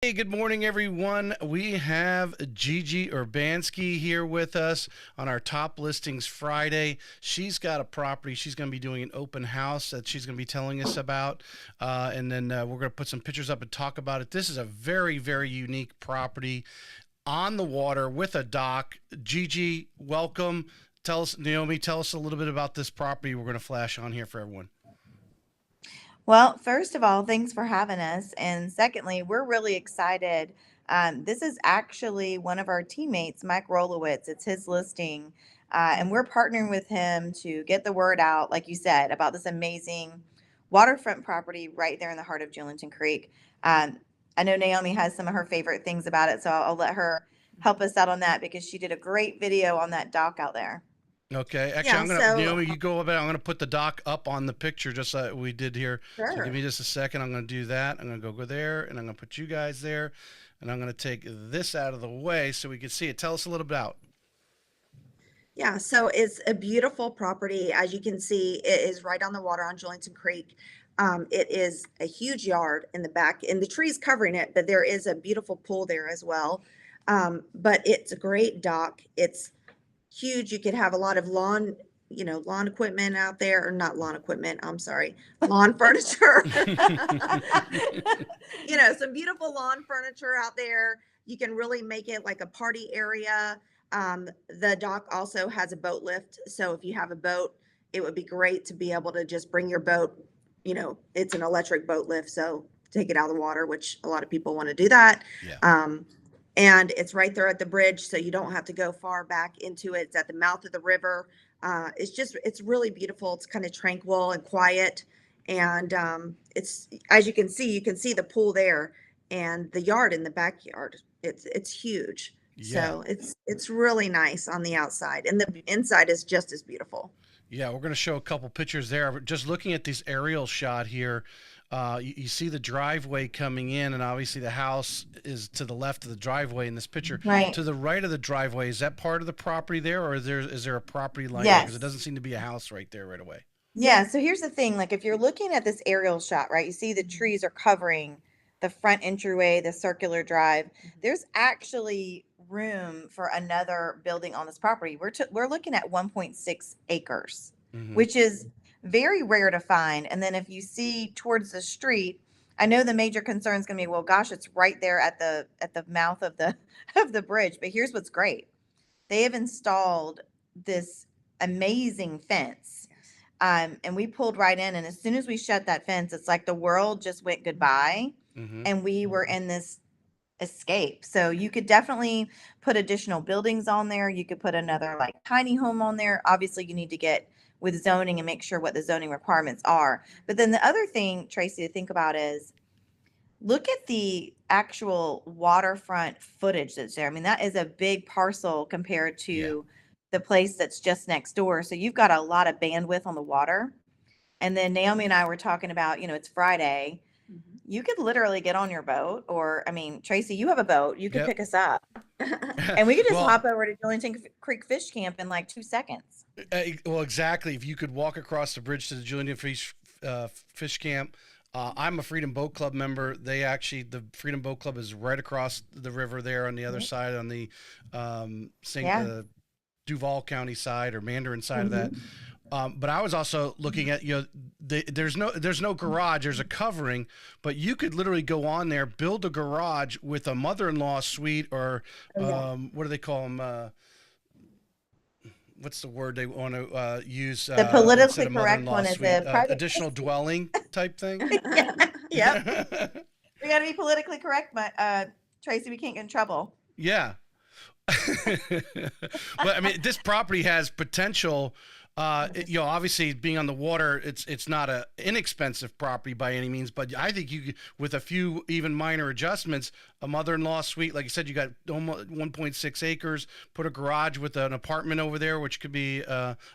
Hey, good morning, everyone. We have Gigi Urbanski here with us on our top listings Friday. She's got a property. She's going to be doing an open house that she's going to be telling us about. And then we're going to put some pictures up and talk about it. This is a very, very unique property on the water with a dock. Gigi, welcome. Tell us, Naomi, tell us a little bit about this property we're going to flash on here for everyone. Well, first of all, thanks for having us. And secondly, we're really excited. This is actually one of our teammates, Mike Rolowitz. It's his listing. And we're partnering with him to get the word out, like you said, about this amazing waterfront property right there in the heart of Julington Creek. Um, I know Naomi has some of her favorite things about it, so I'll let her help us out on that because she did a great video on that dock out there. Okay. Actually, Yeah, I'm gonna so Naomi, you go about. I'm gonna put the dock up on the picture just like we did here. So give sure. me just a second. I'm gonna do that. I'm gonna go there, and I'm gonna put you guys there, and I'm gonna take this out of the way so we can see it. Tell us a little about. Yeah, so it's a beautiful property. As you can see, it is right on the water on Julington Creek. It is a huge yard in the back, and the trees covering it, but there is a beautiful pool there as well. But it's a great dock. It's huge. You could have a lot of lawn, lawn equipment out there, or not lawn equipment, I'm sorry, lawn furniture. Some beautiful lawn furniture out there. You can really make it like a party area. The dock also has a boat lift. So if you have a boat, it would be great to be able to just bring your boat. It's an electric boat lift. So take it out of the water, which a lot of people want to do that. Yeah. And it's right there at the bridge. So you don't have to go far back into it. It's at the mouth of the river. It's really beautiful. It's kind of tranquil and quiet. And it's, as you can see the pool there and the yard in the backyard. It's huge. Yeah. So it's really nice on the outside, and the inside is just as beautiful. Yeah. We're gonna show a couple pictures there. Just looking at this aerial shot here, you see the driveway coming in, and obviously the house is to the left of the driveway in this picture. Right. To the right of the driveway, is that part of the property there, or is there a property line there? Because it Yes. doesn't seem to be a house right there right away. Yeah, so here's the thing, like if you're looking at this aerial shot, right, you see the trees are covering the front entryway, the circular drive. There's actually room for another building on this property. We're looking at 1.6 acres, Mm-hmm. which is very rare to find. And then if you see towards the street, I know the major concern is going to be, well, gosh, it's right there at the mouth of the of the bridge. But here's what's great. They have installed this amazing fence, and we pulled right in, and as soon as we shut that fence, it's like the world just went goodbye, Mm-hmm. and we were in this escape. So you could definitely put additional buildings on there. You could put another like tiny home on there. Obviously, you need to get with zoning and make sure what the zoning requirements are. But then the other thing, Tracy, to think about is look at the actual waterfront footage that's there. I mean, that is a big parcel compared Yeah. to the place that's just next door. So you've got a lot of bandwidth on the water. And then Naomi and I were talking about, it's Friday. Mhm. You could literally get on your boat, or I mean, Tracy, you have a boat. You could Yep. pick us up, and we could just Well, hop over to Julington Creek Fish Camp in like 2 seconds. well, exactly. If you could walk across the bridge to the Julian Fish Camp, I'm a Freedom Boat Club member. The Freedom Boat Club is right across the river there on the other Right. side, on the St. Yeah. Duval County side or Mandarin side of that. Mhm. But I was also looking at there's no garage. There's a covering, but you could literally go on there, build a garage with a mother-in-law suite, or Oh, yeah. what do they call them? What's the word they want to use The instead politically of correct mother-in-law one is suite? a private. Additional dwelling type thing. Yeah. Yep. We got to be politically correct, but Tracy, we can't get in trouble. Yeah. But I mean, this property has potential. Obviously being on the water, it's not a inexpensive property by any means, but I think with a few even minor adjustments, a mother-in-law suite, like you said, you got almost 1.6 acres, put a garage with an apartment over there, which could be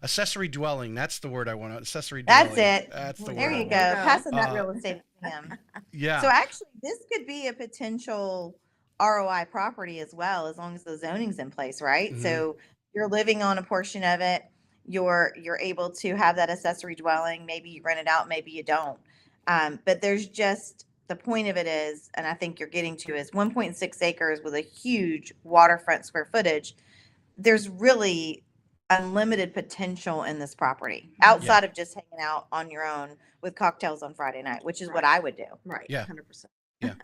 accessory dwelling. That's the word I want. Accessory That's dwelling. it. That's the There word I you go. want. Passing that Uh, real estate to him. So yeah. actually, this could be a potential ROI property as well, as long as the zoning's in place, right? Hmm. So you're living on a portion of it. You're able to have that accessory dwelling. Maybe you rent it out, maybe you don't. But there's just the point of it is, and I think you're getting to, is 1.6 acres with a huge waterfront square footage. There's really unlimited potential in this property Yeah. outside of just hanging out on your own with cocktails on Friday night, which is what I would do. Right. Yeah. 100%. Yeah.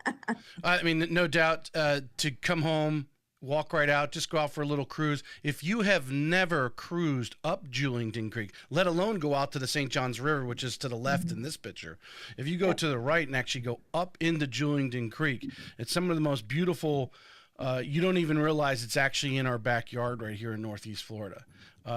I mean, no doubt to come home, walk right out, just go out for a little cruise. If you have never cruised up Julington Creek, let alone go out to the St. Johns River, which is to the left in this picture, if you go to the right and actually go up into Julington Creek, it's some of the most beautiful. You don't even realize it's actually in our backyard right here in Northeast Florida.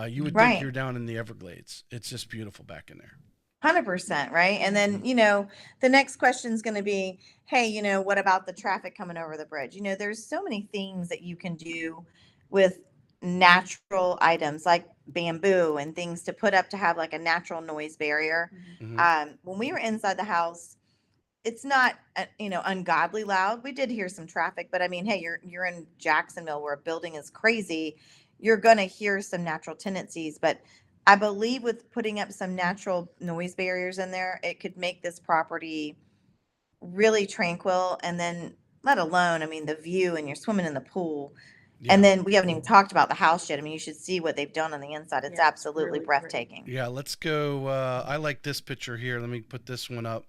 You would think Right. you're down in the Everglades. It's just beautiful back in there. 100%, right? And then, the next question is going to be, hey, what about the traffic coming over the bridge? There's so many things that you can do with natural items like bamboo and things to put up to have like a natural noise barrier. When we were inside the house, it's not, ungodly loud. We did hear some traffic, but I mean, hey, you're in Jacksonville where a building is crazy. You're going to hear some natural tendencies, but I believe with putting up some natural noise barriers in there, it could make this property really tranquil. And then, let alone, I mean, the view and you're swimming in the pool. Yeah. And then we haven't even talked about the house yet. I mean, you should see what they've done on the inside. It's Yeah, it's absolutely really pretty. breathtaking. Yeah, let's go. I like this picture here. Let me put this one up.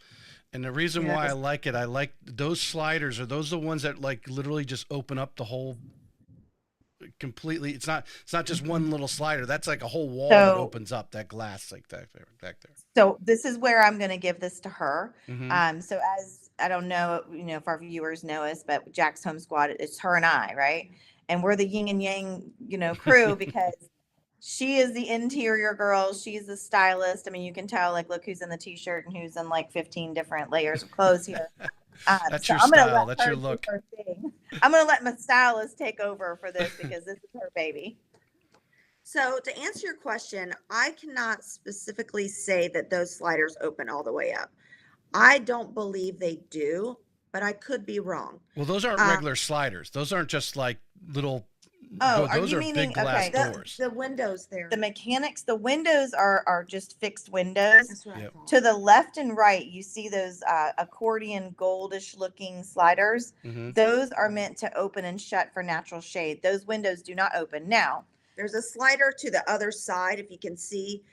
And the reason why I like it, I like those sliders. Are those the ones that like literally just open up the whole completely? It's not just one little slider. That's like a whole wall that So- opens up, that glass like that there, back there. So this is where I'm going to give this to her. Mhm. So as I don't know, if our viewers know us, but Jack's Home Squad, it's her and I, right? And we're the yin and yang, crew because she is the interior girl. She's the stylist. I mean, you can tell, like, look who's in the t-shirt and who's in like 15 different layers of clothes here. That's So your I'm gonna style. let That's her your do look. her thing. I'm going to let my stylist take over for this because this is her baby. So to answer your question, I cannot specifically say that those sliders open all the way up. I don't believe they do, but I could be wrong. Well, those aren't regular sliders. Those aren't just like little. Oh, are those you are meaning, big glass okay, doors. The windows there. the mechanics, the windows are just fixed windows. That's what I Yep. thought. To the left and right, you see those accordion goldish looking sliders. Hmm. Those are meant to open and shut for natural shade. Those windows do not open. Now, There's a slider to the other side, if you can see.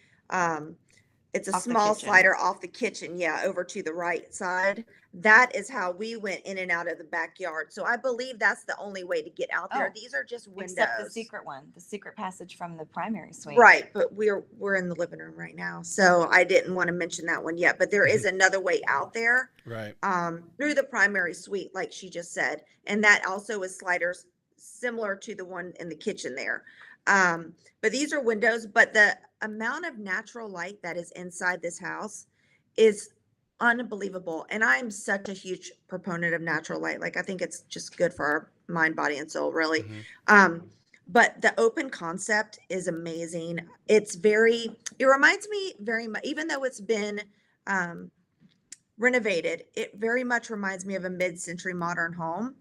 It's a Off the small kitchen. slider off the kitchen, yeah, over to the right side. That is how we went in and out of the backyard. So I believe that's the only way to get out there. Oh, These are just windows. except the secret one, the secret passage from the primary suite. Right, but we're in the living room right now, so I didn't want to mention that one yet. But there is another way out there, Right. through the primary suite, like she just said, and that also is sliders similar to the one in the kitchen there. But these are windows, but the amount of natural light that is inside this house is unbelievable. And I'm such a huge proponent of natural light. Like, I think it's just good for our mind, body, and soul, really. Mhm. But the open concept is amazing. It reminds me very much, even though it's been renovated, it very much reminds me of a mid-century modern home.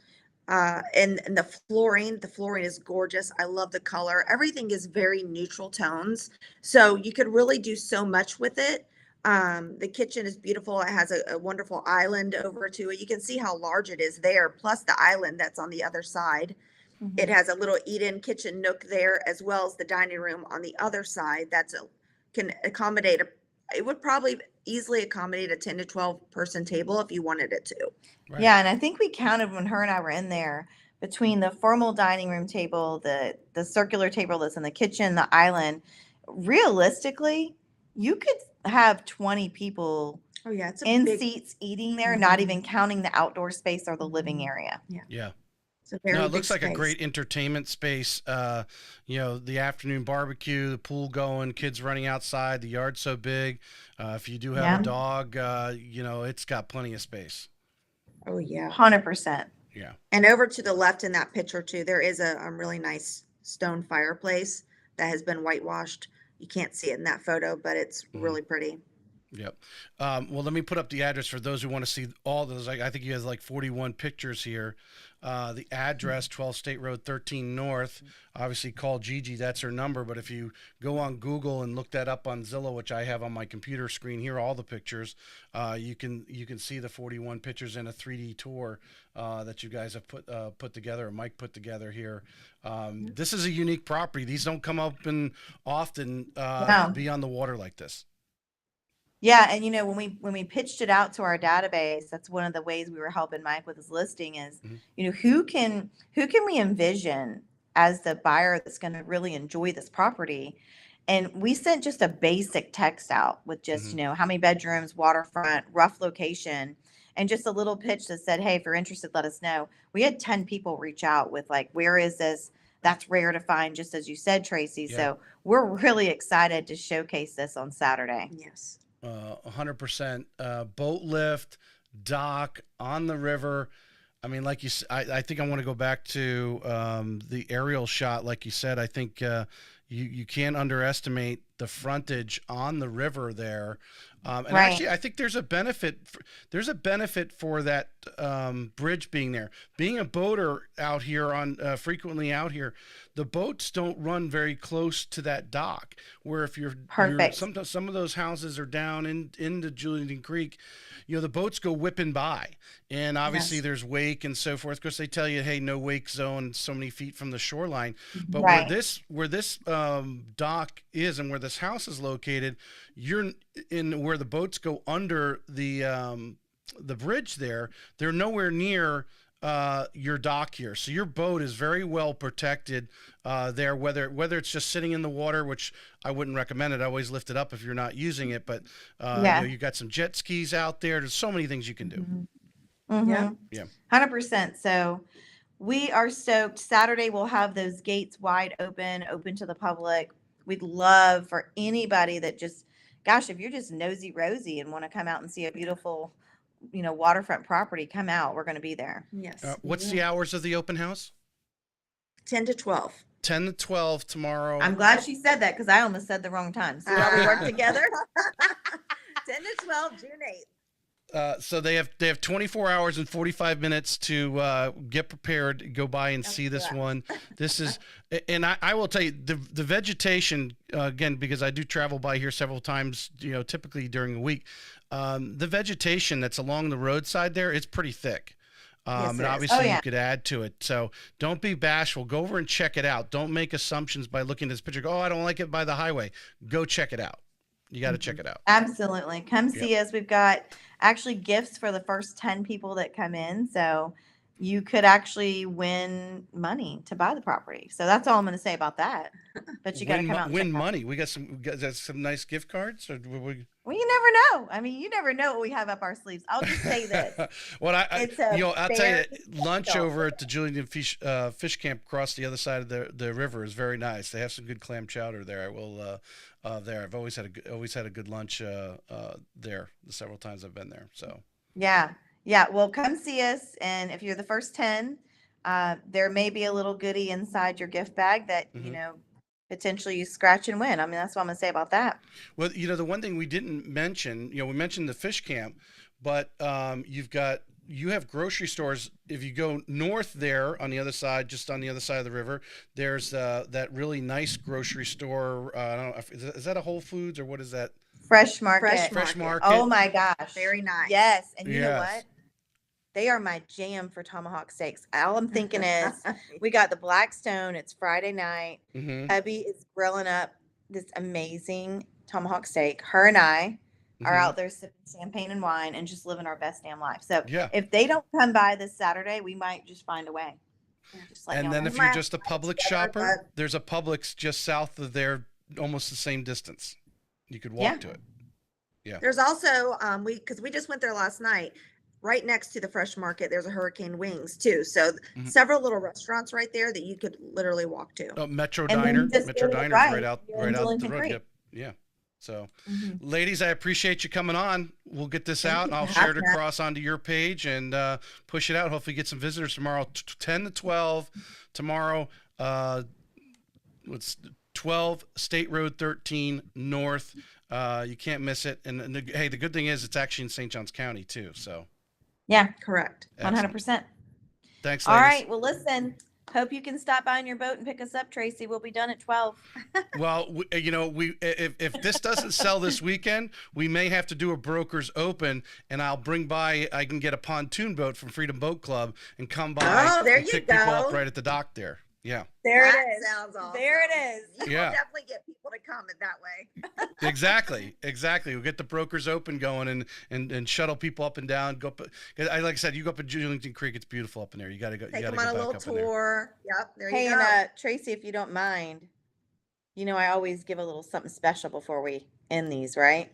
And the flooring is gorgeous. I love the color. Everything is very neutral tones. So you could really do so much with it. The kitchen is beautiful. It has a wonderful island over to it. You can see how large it is there, plus the island that's on the other side. Mhm. It has a little eat-in kitchen nook there, as well as the dining room on the other side. Can accommodate it would probably easily accommodate a 10 to 12 person table if you wanted it to. Right. Yeah, and I think we counted when her and I were in there, between the formal dining room table, the circular table that's in the kitchen, the island. Realistically, you could have 20 people Oh yeah, it's in seats eating there, not even counting the outdoor space or the living area. Yeah. It's a very No, it big looks like a space. great entertainment space. The afternoon barbecue, the pool going, kids running outside, the yard's so big. If you do have Yeah. a dog, it's got plenty of space. Oh yeah. 100%. Yeah. And over to the left in that picture too, there is a really nice stone fireplace that has been whitewashed. You can't see it in that photo, but it's Mhm. really pretty. Yep. Well, let me put up the address for those who want to see all those. I think you have like 41 pictures here. The address, 12 State Road 13 North. Obviously, call Gigi. That's her number. But if you go on Google and look that up on Zillow, which I have on my computer screen here, all the pictures, you can see the 41 pictures in a 3D tour that you guys have put together, or Mike put together here. This is a unique property. These don't come up in often No. be on the water like this. Yeah, and when we pitched it out to our database, that's one of the ways we were helping Mike with his listing is, Mhm. who can we envision as the buyer that's going to really enjoy this property? And we sent just a basic text out with just, Mhm. how many bedrooms, waterfront, rough location, and just a little pitch that said, "Hey, if you're interested, let us know." We had 10 people reach out with like, "Where is this?" That's rare to find, just as you said, Tracy. Yeah. So we're really excited to showcase this on Saturday. Yes. 100%. Boat lift, dock on the river. I mean, like I think I want to go back to the aerial shot. Like you said, I think you can't underestimate the frontage on the river there. And Right. actually, I think there's a benefit. There's a benefit for that bridge being there. Being a boater out here frequently out here, the boats don't run very close to that dock. Where if you're Perfect. sometimes some of those houses are down into Julington Creek, the boats go whipping by, and obviously Yes. there's wake and so forth. Because they tell you, hey, no wake zone, so many feet from the shoreline. But Right. where this dock is and where this house is located, you're in where the boats go under the bridge there. They're nowhere near your dock here, so your boat is very well protected there. Whether it's just sitting in the water, which I wouldn't recommend it. I always lift it up if you're not using it. But Yeah. you got some jet skis out there. There's so many things you can do. Mm-hmm. Yeah. Yeah. 100%. So we are stoked. Saturday we'll have those gates wide open to the public. We'd love for anybody that just, gosh, if you're just nosy Rosie and want to come out and see a beautiful, waterfront property, come out. We're going to be there. Yes. What's the hours of the open house? 10 to 12. 10 to 12 tomorrow. I'm glad she said that because I almost said the wrong time. See how we work together? 10 to 12, June 8th. So they have 24 hours and 45 minutes to get prepared, go by and see this one. This is, and I will tell you the vegetation again, because I do travel by here several times, typically during the week. The vegetation that's along the roadside there, it's pretty thick. Yes, it And is. obviously Oh, yeah. you could add to it. So don't be bashful. Go over and check it out. Don't make assumptions by looking at this picture. Go, oh, I don't like it by the highway. Go check it out. You got to check it out. Absolutely. Come see us. We've got actually gifts for the first 10 people that come in. So you could actually win money to buy the property. So that's all I'm going to say about that. But you got to come out and Win check it out. money. We got some nice gift cards. Or Well, you never know. I mean, you never know what we have up our sleeves. I'll just say this. Well, It's a I'll tell you, very lunch special. over at the Julington Fish Camp across the other side of the river is very nice. They have some good clam chowder there. I will there. I've always had a good lunch there the several times I've been there. So Yeah. Yeah. Well, come see us. And if you're the first 10, there may be a little goodie inside your gift bag that, Mhm. potentially you scratch and win. I mean, that's what I'm going to say about that. well, the one thing we didn't mention, we mentioned the fish camp, but you have grocery stores. If you go north there on the other side, just on the other side of the river, there's that really nice grocery store. I don't know, is that a Whole Foods or what is that? Fresh market. Fresh market. Oh my gosh. Very nice. Yes. And you know Yes. what? They are my jam for tomahawk steaks. All I'm thinking is we got the Blackstone. It's Friday night. Mm-hmm. Hubby is grilling up this amazing tomahawk steak. Her and I are out there sipping champagne and wine and just living our best damn life. So Yeah. if they don't come by this Saturday, we might just find a way. Just let And y'all then know. if you're just a Publix shopper, there's a Publix just south of there, almost the same distance. You could walk Yeah. to it. There's also because we just went there last night. Right next to the fresh market, there's a Hurricane Wings too. So Mhm. several little restaurants right there that you could literally walk to. Oh, Metro And then Diner. just Metro go Diner's right. right out You're in the Julington road. Creek. Yep. Yeah. So, Mhm. ladies, I appreciate you coming on. We'll get this Thank out, you and I'll for share it having us. across onto your page and push it out. Hopefully, get some visitors tomorrow. 10 to 12 tomorrow. What's 12 State Road 13 North. You can't miss it. And hey, the good thing is it's actually in St. Johns County too. So Yeah, Correct. excellent. 100%. Thanks, All ladies. right. Well, listen, hope you can stop by on your boat and pick us up, Tracy. We'll be done at 12. Well, if this doesn't sell this weekend, we may have to do a broker's open, and I'll bring by. I can get a pontoon boat from Freedom Boat Club and come by Oh, there and you pick people up go. right at the dock there. Yeah, There That it is. sounds awesome. There it is. You Yeah. will definitely get people to come it that way. exactly. We'll get the brokers open going and shuttle people up and down. Go up. Like I said, you go up at Julington Creek. It's beautiful up in there. You got to go. You Take got to them go on a back little up in there. tour. Yep, there Hey, you go. and Tracy, if you don't mind, I always give a little something special before we end these, right?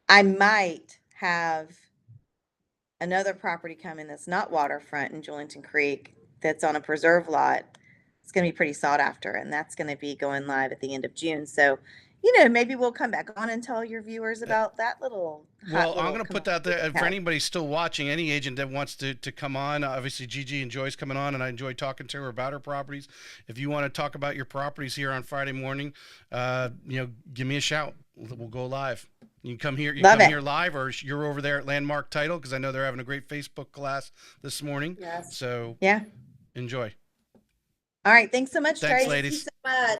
I might have another property come in that's not waterfront in Julington Creek that's on a preserve lot. It's going to be pretty sought after, and that's going to be going live at the end of June. So, maybe we'll come back on and tell your viewers about that little. Well, I'm going to put that there for anybody still watching, any agent that wants to come on. Obviously, Gigi enjoys coming on, and I enjoy talking to her about her properties. If you want to talk about your properties here on Friday morning, give me a shout. We'll go live. You can come here. You Love come it. here live, or you're over there at Landmark Title because I know they're having a great Facebook class this morning. Yes. So Yeah. enjoy. All right. Thanks so much, Thanks, Tracy. ladies. Thank you so much.